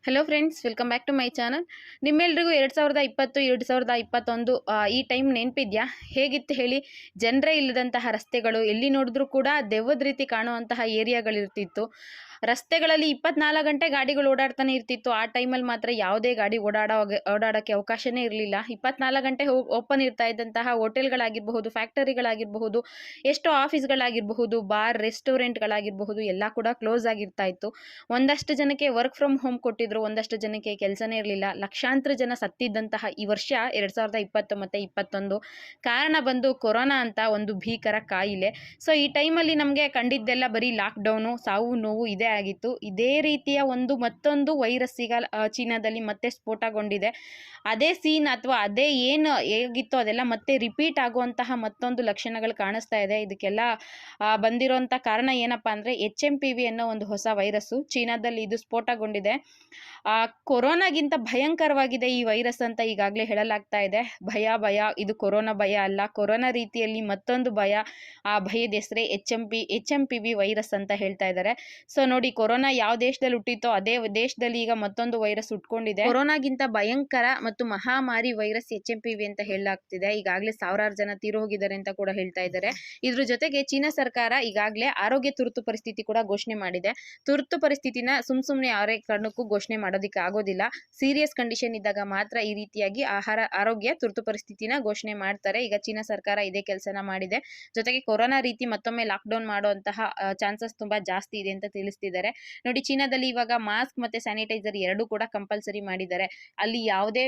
Hello friends, welcome back to my channel. ನಿಮ್ಮೆಲ್ರಿಗೂ 2020 2021 ಈ time ನೆನಪಿದ್ಯಾ? ಹೇಗಿತ್ತು ಹೇಳಿ? ಜನರೇ ಇಲ್ಲದಂತಹ ರಸ್ತೆಗಳು, ಎಲ್ಲಿ ನೋಡಿದ್ರೂ ಕೂಡ ದೆವ್ವದ ರೀತಿ ಕಾಣುವಂತಹ ಏರಿಯಾಗಳಿರ್ತಿತ್ತು. ರಸ್ತೆಗಳಲ್ಲಿ 24 ಗಂಟೆ ಗಾಡಿಗಳು ಓಡಾಡ್ತಾನೆ ಇರ್ತಿತ್ತು. ಆ ಟೈಮಲ್ಲಿ ಮಾತ್ರ ಯಾವುದೇ ಗಾಡಿ ಓಡಾಡೋಕ್ಕೆ ಅವಕಾಶನೇ ಇರಲಿಲ್ಲ. 24 ಗಂಟೆ ಓಪನ್ ಇರ್ತಾ ಇದ್ದಂತಹ ಹೋಟೆಲ್ಗಳಾಗಿರಬಹುದು, ಫ್ಯಾಕ್ಟರಿಗಳಾಗಿರಬಹುದು, ಎಷ್ಟೋ ಆಫೀಸ್ಗಳಾಗಿರಬಹುದು, ಬಾರ್ ರೆಸ್ಟೋರೆಂಟ್ಗಳಾಗಿರಬಹುದು, ಎಲ್ಲ ಕೂಡ ಕ್ಲೋಸ್ ಆಗಿರ್ತಾ ಇತ್ತು. ಒಂದಷ್ಟು ಜನಕ್ಕೆ ವರ್ಕ್ ಫ್ರಮ್ ಹೋಮ್ ಕೊಟ್ಟಿದ್ರು, ಒಂದಷ್ಟು ಜನಕ್ಕೆ ಕೆಲಸನೇ ಇರಲಿಲ್ಲ. ಲಕ್ಷಾಂತರ ಜನ ಸತ್ತಿದ್ದಂತಹ ಈ ವರ್ಷ 2020 ಮತ್ತು 2021 ಕಾರಣ ಬಂದು ಕೊರೋನಾ ಅಂತ ಒಂದು ಭೀಕರ ಕಾಯಿಲೆ. ಸೊ ಈ ಟೈಮಲ್ಲಿ ನಮಗೆ ಕಂಡಿದ್ದೆಲ್ಲ ಬರೀ ಲಾಕ್ಡೌನು, ಸಾವು ನೋವು ಇದೇ ಆಗಿತ್ತು. ಇದೇ ರೀತಿಯ ಮತ್ತೊಂದು ವೈರಸ್ ಈಗ ಚೀನಾದಲ್ಲಿ ಮತ್ತೆ ಸ್ಫೋಟಗೊಂಡಿದೆ. ಅದೇ ಸೀನ್ ಅಥವಾ ಅದೇ ಏನು ಹೇಗಿತ್ತು ಅದೆಲ್ಲ ಮತ್ತೆ ರಿಪೀಟ್ ಆಗುವಂತಹ ಮತ್ತೊಂದು ಲಕ್ಷಣಗಳು ಕಾಣಿಸ್ತಾ ಇದೆ. ಇದಕ್ಕೆಲ್ಲ ಬಂದಿರೋಂಥ ಕಾರಣ ಏನಪ್ಪಾ ಅಂದರೆ HMPV ಅನ್ನೋ ಒಂದು ಹೊಸ ವೈರಸ್ಸು ಚೀನಾದಲ್ಲಿ ಇದು ಸ್ಫೋಟಗೊಂಡಿದೆ. ಕೊರೋನಾಗಿಂತ ಭಯಂಕರವಾಗಿದೆ ಈ ವೈರಸ್ ಅಂತ ಈಗಾಗಲೇ ಹೇಳಲಾಗ್ತಾ ಇದೆ. ಭಯ ಇದು ಕೊರೋನಾ ಭಯ ಅಲ್ಲ, ಕೊರೋನಾ ರೀತಿಯಲ್ಲಿ ಮತ್ತೊಂದು ಭಯ. ಆ ಭಯದ ಹೆಸರೇ HMPV ವೈರಸ್ ಅಂತ ಹೇಳ್ತಾ ಇದ್ದಾರೆ. ಸೊ ನೋಡಿ, ಕೊರೋನಾ ಯಾವ ದೇಶದಲ್ಲಿ ಹುಟ್ಟಿತ್ತೋ ಅದೇ ದೇಶದಲ್ಲಿ ಈಗ ಮತ್ತೊಂದು ವೈರಸ್ ಹುಟ್ಕೊಂಡಿದೆ. ಕೊರೋನಾಗಿಂತ ಭಯಂಕರ ಮತ್ತು ಮಹಾಮಾರಿ ವೈರಸ್ HMPV ಅಂತ ಹೇಳಲಾಗ್ತಿದೆ. ಈಗಾಗಲೇ ಸಾವಿರಾರು ಜನ ತೀರು ಹೋಗಿದ್ದಾರೆ ಅಂತ ಕೂಡ ಹೇಳ್ತಾ ಇದ್ದಾರೆ. ಇದ್ರ ಜೊತೆಗೆ ಚೀನಾ ಸರ್ಕಾರ ಈಗಾಗಲೇ ಆರೋಗ್ಯ ತುರ್ತು ಪರಿಸ್ಥಿತಿ ಕೂಡ ಘೋಷಣೆ ಮಾಡಿದೆ. ತುರ್ತು ಪರಿಸ್ಥಿತಿನ ಸುಮ್ಮನೆ ಯಾರೇ ಕಾರಣಕ್ಕೂ ಘೋಷಣೆ ಮಾಡೋದಕ್ಕೆ ಆಗೋದಿಲ್ಲ. ಸೀರಿಯಸ್ ಕಂಡೀಷನ್ ಇದ್ದಾಗ ಮಾತ್ರ ಈ ರೀತಿಯಾಗಿ ಆರೋಗ್ಯ ತುರ್ತು ಪರಿಸ್ಥಿತಿನ ಘೋಷಣೆ ಮಾಡ್ತಾರೆ. ಈಗ ಚೀನಾ ಸರ್ಕಾರ ಇದೇ ಕೆಲಸನ ಮಾಡಿದೆ. ಜೊತೆಗೆ ಕೊರೋನಾ ರೀತಿ ಮತ್ತೊಮ್ಮೆ ಲಾಕ್ಡೌನ್ ಮಾಡುವಂತಹ ಚಾನ್ಸಸ್ ತುಂಬಾ ಜಾಸ್ತಿ ಇದೆ ಅಂತ ತಿಳಿಸ್ತಿದ್ದಾರೆ. ನೋಡಿ, ಚೀನಾದಲ್ಲಿ ಇವಾಗ ಮಾಸ್ಕ್ ಮತ್ತೆ ಸ್ಯಾನಿಟೈಸರ್ ಎರಡೂ ಕೂಡ ಕಂಪಲ್ಸರಿ ಮಾಡಿದ್ದಾರೆ. ಅಲ್ಲಿ ಯಾವುದೇ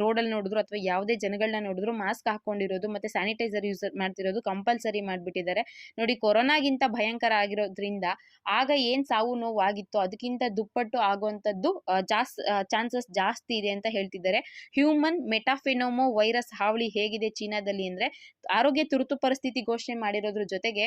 ರೋಡಲ್ಲಿ ನೋಡಿದ್ರು ಅಥವಾ ಯಾವುದೇ ಜನಗಳನ್ನ ನೋಡಿದ್ರು ಮಾಸ್ಕ್ ಹಾಕೊಂಡಿರೋದು ಮತ್ತೆ ಸ್ಯಾನಿಟೈಸರ್ ಯೂಸ್ ಮಾಡ್ತಿರೋದು ಕಂಪಲ್ಸರಿ ಮಾಡಿಬಿಟ್ಟಿದ್ದಾರೆ. ನೋಡಿ, ಕೊರೋನಾಗಿಂತ ಭಯಂಕರ ಆಗಿರೋದ್ರಿಂದ ಆಗ ಏನ್ ಸಾವು ನೋವು ಆಗಿತ್ತು ಅದಕ್ಕಿಂತ ದುಪ್ಪಟ್ಟು ಆಗುವಂಥದ್ದು ಚಾನ್ಸಸ್ ಜಾಸ್ತಿ ಇದೆ ಅಂತ ಹೇಳ್ತಿದ್ದಾರೆ. ಹ್ಯೂಮನ್ ಮೆಟಾಫಿನೋಮೋ ವೈರಸ್ ಹಾವಳಿ ಹೇಗಿದೆ ಚೀನಾದಲ್ಲಿ ಅಂದ್ರೆ, ಆರೋಗ್ಯ ತುರ್ತು ಪರಿಸ್ಥಿತಿ ಘೋಷಣೆ ಮಾಡಿರೋದ್ರ ಜೊತೆಗೆ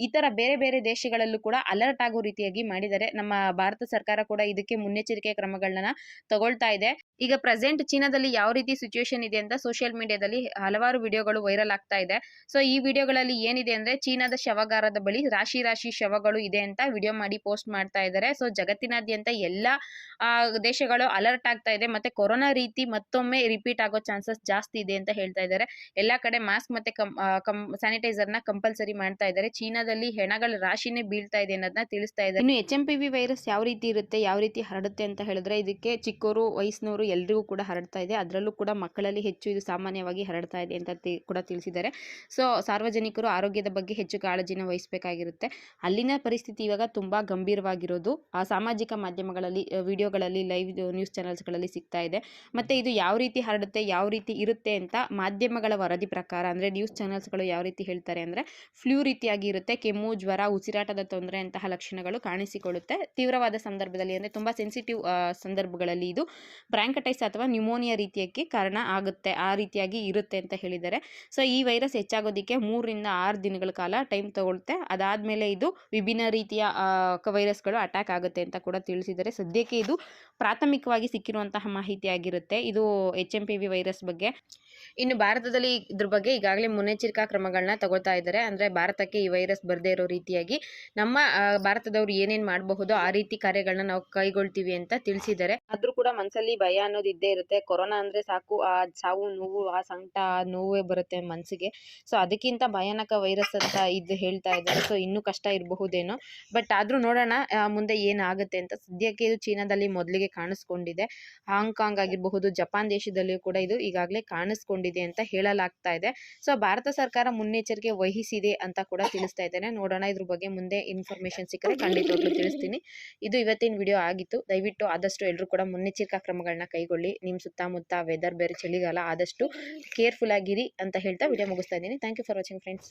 ಇತರ ಬೇರೆ ಬೇರೆ ದೇಶಗಳಲ್ಲೂ ಕೂಡ ಅಲರ್ಟ್ ಆಗೋ ರೀತಿಯಾಗಿ ಮಾಡಿದ್ದಾರೆ. ನಮ್ಮ ಭಾರತ ಸರ್ಕಾರ ಕೂಡ ಇದಕ್ಕೆ ಮುನ್ನೆಚ್ಚರಿಕೆ ಕ್ರಮಗಳನ್ನ ತಗೊಳ್ತಾ ಇದೆ. ಈಗ ಪ್ರೆಸೆಂಟ್ ಚೀನಾದಲ್ಲಿ ಯಾವ ರೀತಿ ಸಿಚುವೇಶನ್ ಇದೆ ಅಂತ ಸೋಷಿಯಲ್ ಮೀಡಿಯಾದಲ್ಲಿ ಹಲವಾರು ವಿಡಿಯೋಗಳು ವೈರಲ್ ಆಗ್ತಾ ಇದೆ. ಸೊ ಈ ವಿಡಿಯೋಗಳಲ್ಲಿ ಏನಿದೆ ಅಂದ್ರೆ, ಚೀನಾದ ಶವಗಾರದ ಬಳಿ ರಾಶಿ ರಾಶಿ ಶವಗಳು ಇದೆ ಅಂತ ವಿಡಿಯೋ ಮಾಡಿ ಪೋಸ್ಟ್ ಮಾಡ್ತಾ ಇದ್ದಾರೆ. ಸೊ ಜಗತ್ತಿನಾದ್ಯಂತ ಎಲ್ಲ ದೇಶಗಳು ಅಲರ್ಟ್ ಆಗ್ತಾ ಇದೆ. ಮತ್ತೆ ಕೊರೋನಾ ರೀತಿ ಮತ್ತೊಮ್ಮೆ ರಿಪೀಟ್ ಆಗೋ ಚಾನ್ಸಸ್ ಜಾಸ್ತಿ ಇದೆ ಅಂತ ಹೇಳ್ತಾ ಇದ್ದಾರೆ. ಎಲ್ಲಾ ಕಡೆ ಮಾಸ್ಕ್ ಮತ್ತೆ ಸ್ಯಾನಿಟೈಸರ್ ನ ಕಂಪಲ್ಸರಿ ಮಾಡ್ತಾ ಇದ್ದಾರೆ. ಚೀನಾದಲ್ಲಿ ಹೆಣಗಳ ರಾಶಿನೇ ಬೀಳ್ತಾ ಇದೆ ಅನ್ನೋದನ್ನ ತಿಳಿಸ್ತಾ ಇದ್ದಾರೆ. ಇನ್ನು HMPV ವೈರಸ್ ಯಾವ ರೀತಿ ಇರುತ್ತೆ, ಯಾವ ರೀತಿ ಹರಡುತ್ತೆ ಅಂತ ಹೇಳಿದ್ರೆ, ಇದಕ್ಕೆ ಚಿಕ್ಕವರು, ವಯಸ್ಸಿನವರು ಎಲ್ರಿಗೂ ಕೂಡ ಹರಡ್ತಾ ಇದೆ. ಅದರಲ್ಲೂ ಕೂಡ ಮಕ್ಕಳಲ್ಲಿ ಹೆಚ್ಚು ಇದು ಸಾಮಾನ್ಯವಾಗಿ ಹರಡ್ತಾ ಇದೆ ಅಂತ ಕೂಡ ತಿಳಿಸಿದ್ದಾರೆ. ಸೊ ಸಾರ್ವಜನಿಕರು ಆರೋಗ್ಯದ ಬಗ್ಗೆ ಹೆಚ್ಚು ಕಾಳಜಿನ ವಹಿಸಬೇಕಾಗಿರುತ್ತೆ. ಅಲ್ಲಿನ ಪರಿಸ್ಥಿತಿ ಇವಾಗ ತುಂಬಾ ಗಂಭೀರವಾಗಿರೋದು ಸಾಮಾಜಿಕ ಮಾಧ್ಯಮಗಳಲ್ಲಿ, ವಿಡಿಯೋಗಳಲ್ಲಿ, ಲೈವ್ ನ್ಯೂಸ್ ಚಾನೆಲ್ಸ್ಗಳಲ್ಲಿ ಸಿಗ್ತಾ ಇದೆ. ಮತ್ತೆ ಇದು ಯಾವ ರೀತಿ ಹರಡುತ್ತೆ, ಯಾವ ರೀತಿ ಇರುತ್ತೆ ಅಂತ ಮಾಧ್ಯಮಗಳ ವರದಿ ಪ್ರಕಾರ ಅಂದ್ರೆ ನ್ಯೂಸ್ ಚಾನೆಲ್ಸ್ಗಳು ಯಾವ ರೀತಿ ಹೇಳ್ತಾರೆ ಅಂದ್ರೆ, ಫ್ಲೂ ರೀತಿಯಾಗಿ ಇರುತ್ತೆ. ಕೆಮ್ಮು, ಜ್ವರ, ಉಸಿರಾಟದ ತೊಂದರೆ ಅಂತಹ ಲಕ್ಷಣಗಳು ಕಾಣಿಸಿಕೊಳ್ಳುತ್ತೆ. ತೀವ್ರವಾದ ಸಂದರ್ಭದಲ್ಲಿ ಅಂದ್ರೆ ತುಂಬಾ ಸೆನ್ಸಿಟಿವ್ ಸಂದರ್ಭಗಳಲ್ಲಿ ಇದು ಬ್ರಾಂಕಟೈಸ್ ಅಥವಾ ನ್ಯೂಮೋನಿಯಾ ರೀತಿಯಾಗಿ ಕಾರಣ ಆಗುತ್ತೆ, ಆ ರೀತಿಯಾಗಿ ಇರುತ್ತೆ ಅಂತ ಹೇಳಿದ್ದಾರೆ. ಸೊ ಈ ವೈರಸ್ ಹೆಚ್ಚಾಗೋದಿಕ್ಕೆ 3 ರಿಂದ 6 ದಿನಗಳ ಕಾಲ ಟೈಮ್ ತಗೊಳುತ್ತೆ. ಅದಾದ್ಮೇಲೆ ಇದು ವಿಭಿನ್ನ ರೀತಿಯ ವೈರಸ್ಗಳು ಅಟ್ಯಾಕ್ ಆಗುತ್ತೆ ಅಂತ ಕೂಡ ತಿಳಿಸಿದ್ದಾರೆ. ಸದ್ಯಕ್ಕೆ ಇದು ಪ್ರಾಥಮಿಕವಾಗಿ ಸಿಕ್ಕಿರುವಂತಹ ಮಾಹಿತಿ ಆಗಿರುತ್ತೆ ಇದು HMPV ವೈರಸ್ ಬಗ್ಗೆ. ಇನ್ನು ಭಾರತದಲ್ಲಿ ಇದ್ರ ಬಗ್ಗೆ ಈಗಾಗಲೇ ಮುನ್ನೆಚ್ಚರಿಕಾ ಕ್ರಮಗಳನ್ನ ತಗೊಳ್ತಾ ಇದ್ದಾರೆ. ಅಂದ್ರೆ ಭಾರತಕ್ಕೆ ಈ ವೈರಸ್ ಬರದೇ ಇರೋ ರೀತಿಯಾಗಿ ನಮ್ಮ ಭಾರತದವರು ಏನೇನ್ ಮಾಡಬಹುದು ಆ ರೀತಿ ಕಾರ್ಯಗಳನ್ನ ನಾವು ಕೈಗೊಳ್ತೀವಿ ಅಂತ ತಿಳಿಸಿದ್ದಾರೆ. ಆದ್ರೂ ಕೂಡ ಮನಸ್ಸಲ್ಲಿ ಭಯ ಅನ್ನೋದು ಇದ್ದೇ ಇರುತ್ತೆ. ಕೊರೋನಾ ಅಂದ್ರೆ ಸಾಕು, ಆ ಸಾವು ನೋವು, ಆ ಸಂಕಟ, ಆ ನೋವೇ ಬರುತ್ತೆ ಮನಸ್ಸಿಗೆ. ಸೊ ಅದಕ್ಕಿಂತ ಭಯಾನಕ ವೈರಸ್ ಅಂತ ಇದು ಹೇಳ್ತಾ ಇದ್ದಾರೆ. ಸೊ ಇನ್ನೂ ಕಷ್ಟ ಇರಬಹುದೇನೋ, ಬಟ್ ಆದ್ರೂ ನೋಡೋಣ ಮುಂದೆ ಏನಾಗುತ್ತೆ ಅಂತ. ಸದ್ಯಕ್ಕೆ ಇದು ಚೀನಾದಲ್ಲಿ ಮೊದಲಿಗೆ ಕಾಣಿಸ್ಕೊಂಡಿದೆ. ಹಾಂಗ್ಕಾಂಗ್ ಆಗಿರಬಹುದು, ಜಪಾನ್ ದೇಶದಲ್ಲಿಯೂ ಕೂಡ ಇದು ಈಗಾಗಲೇ ಕಾಣಿಸ್ಕೊಂಡಿದೆ ಅಂತ ಹೇಳಲಾಗ್ತಾ ಇದೆ. ಸೊ ಭಾರತ ಸರ್ಕಾರ ಮುನ್ನೆಚ್ಚರಿಕೆ ವಹಿಸಿದೆ ಅಂತ ಕೂಡ ತಿಳಿಸ್ತಾ ಇದ್ದೇನೆ. ನೋಡೋಣ ಇದ್ರ ಬಗ್ಗೆ ಮುಂದೆ ಇನ್ಫಾರ್ಮೇಶನ್ ಸಿಕ್ಕರೆ ಖಂಡಿತವಾಗ್ಲೂ ತಿಳಿಸ್ತೀನಿ. ಇದು ಇವತ್ತಿನ ವಿಡಿಯೋ ಆಗಿತ್ತು. ದಯವಿಟ್ಟು ಆದಷ್ಟು ಎಲ್ಲರೂ ಕೂಡ ಮುನ್ನೆಚ್ಚರಿಕಾ ಕ್ರಮಗಳನ್ನ ಕೈಗೊಳ್ಳಿ. ನಿಮ್ಮ ಸುತ್ತಮುತ್ತ ವೆದರ್ ಬೇರೆ ಚಳಿಗಾಲ, ಆದಷ್ಟು ಕೇರ್ಫುಲ್ ಆಗಿರಿ ಅಂತ ಹೇಳ್ತಾ ವಿಡಿಯೋ ಮುಗಿಸ್ತಾ ಇದ್ದೀನಿ. Thank you for watching friends.